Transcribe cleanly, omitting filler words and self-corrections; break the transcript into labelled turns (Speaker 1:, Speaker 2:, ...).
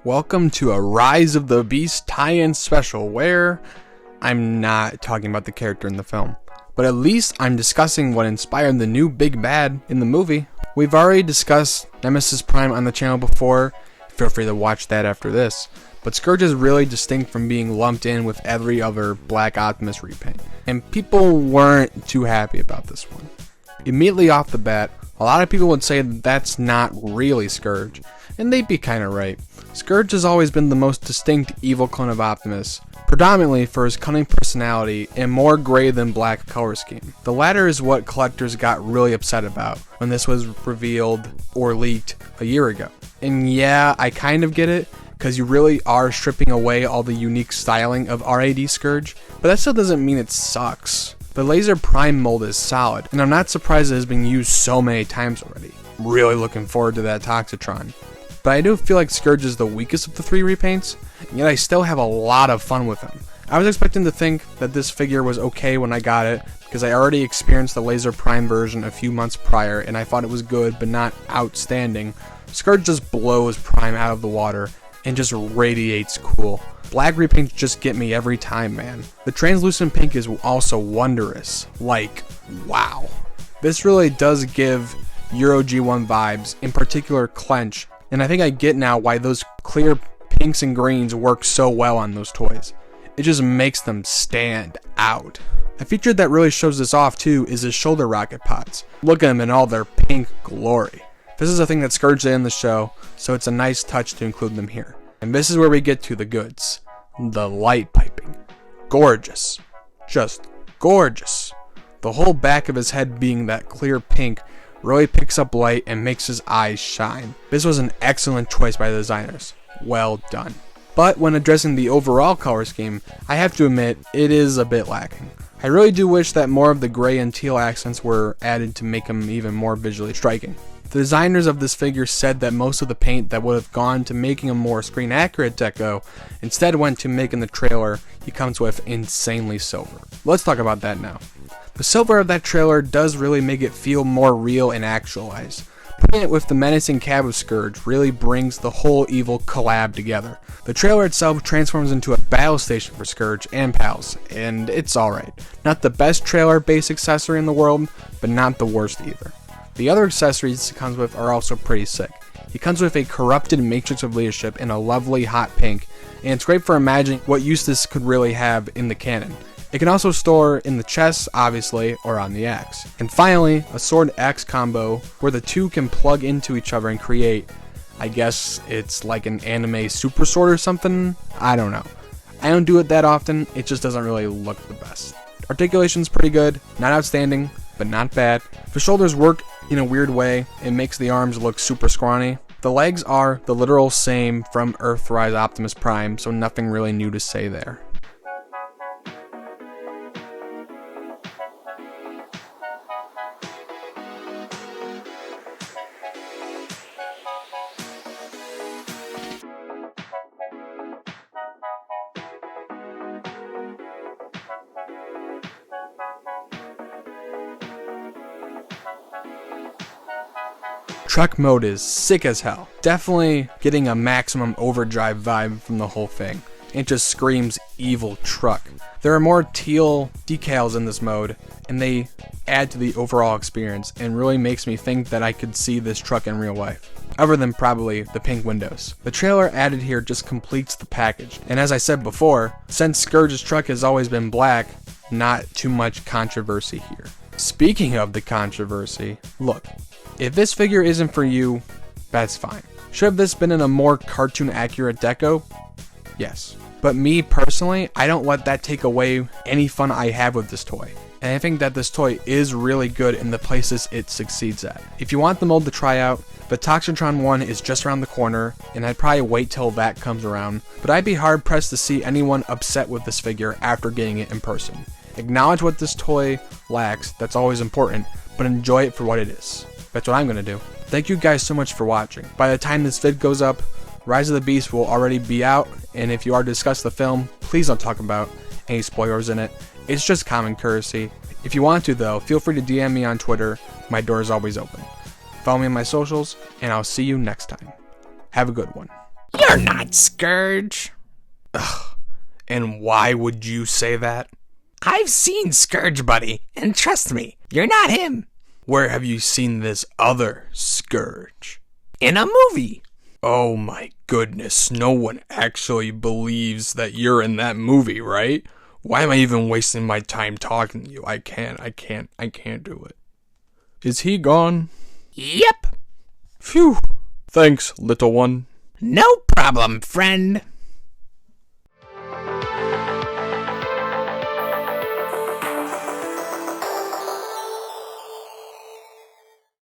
Speaker 1: Welcome to a Rise of the Beast tie-in special where I'm not talking about the character in the film, but at least I'm discussing what inspired the new big bad in the movie. We've already discussed Nemesis Prime on the channel before, feel free to watch that after this, but Scourge is really distinct from being lumped in with every other Black Optimus repaint, and people weren't too happy about this one. Immediately off the bat, a lot of people would say that that's not really Scourge, and they'd be kinda right. Scourge has always been the most distinct evil clone of Optimus, predominantly for his cunning personality and more gray than black color scheme. The latter is what collectors got really upset about when this was revealed or leaked a year ago. And yeah, I kind of get it, because you really are stripping away all the unique styling of RAD Scourge, but that still doesn't mean it sucks. The Laser Prime mold is solid, and I'm not surprised it has been used so many times already. I'm really looking forward to that Toxitron. But I do feel like Scourge is the weakest of the three repaints, and yet I still have a lot of fun with him. I was expecting to think that this figure was okay when I got it, because I already experienced the Laser Prime version a few months prior, and I thought it was good, but not outstanding. Scourge just blows Prime out of the water, and just radiates cool. Black repaints just get me every time, man. The translucent pink is also wondrous. Like, wow. This really does give Euro G1 vibes, in particular Clench, and I think I get now why those clear pinks and greens work so well on those toys. It just makes them stand out. A feature that really shows this off too is his shoulder rocket pods. Look at them in all their pink glory. This is a thing that Scourge did in the show, so it's a nice touch to include them here. And this is where we get to the goods. The light piping. Gorgeous. Just gorgeous. The whole back of his head being that clear pink really picks up light and makes his eyes shine. This was an excellent choice by the designers. Well done. But when addressing the overall color scheme, I have to admit it is a bit lacking. I really do wish that more of the gray and teal accents were added to make him even more visually striking. The designers of this figure said that most of the paint that would have gone to making a more screen accurate deco instead went to making the trailer he comes with insanely silver. Let's talk about that now. The silver of that trailer does really make it feel more real and actualized. Putting it with the menacing cab of Scourge really brings the whole evil collab together. The trailer itself transforms into a battle station for Scourge and pals, and it's alright. Not the best trailer base accessory in the world, but not the worst either. The other accessories he comes with are also pretty sick. He comes with a corrupted Matrix of Leadership in a lovely hot pink, and it's great for imagining what use this could really have in the canon. It can also store in the chest, obviously, or on the axe. And finally, a sword-axe combo where the two can plug into each other and create, I guess it's like an anime super sword or something? I don't know. I don't do it that often, it just doesn't really look the best. Articulation's pretty good, not outstanding, but not bad. The shoulders work in a weird way, it makes the arms look super scrawny. The legs are the literal same from Earthrise Optimus Prime, so nothing really new to say there. Truck mode is sick as hell. Definitely getting a maximum overdrive vibe from the whole thing. It just screams evil truck. There are more teal decals in this mode, and they add to the overall experience and really makes me think that I could see this truck in real life, other than probably the pink windows. The trailer added here just completes the package, and as I said before, since Scourge's truck has always been black, not too much controversy here. Speaking of the controversy, look, if this figure isn't for you, that's fine. Should have this been in a more cartoon accurate deco? Yes. But me personally, I don't let that take away any fun I have with this toy. And I think that this toy is really good in the places it succeeds at. If you want the mold to try out, the Toxitron one is just around the corner, and I'd probably wait till that comes around, but I'd be hard pressed to see anyone upset with this figure after getting it in person. Acknowledge what this toy lacks, that's always important, but enjoy it for what it is. That's what I'm going to do. Thank you guys so much for watching. By the time this vid goes up, Rise of the Beast will already be out, and if you are to discuss the film, please don't talk about any spoilers in it. It's just common courtesy. If you want to though, feel free to DM me on Twitter. My door is always open. Follow me on my socials, and I'll see you next time. Have a good one.
Speaker 2: You're not Scourge.
Speaker 1: And why would you say that?
Speaker 2: I've seen Scourge, buddy, and trust me, you're not him.
Speaker 1: Where have you seen this other Scourge?
Speaker 2: In a movie.
Speaker 1: Oh my goodness, no one actually believes that you're in that movie, right? Why am I even wasting my time talking to you? I can't do it. Is he gone?
Speaker 2: Yep.
Speaker 1: Phew. Thanks, little one.
Speaker 2: No problem, friend.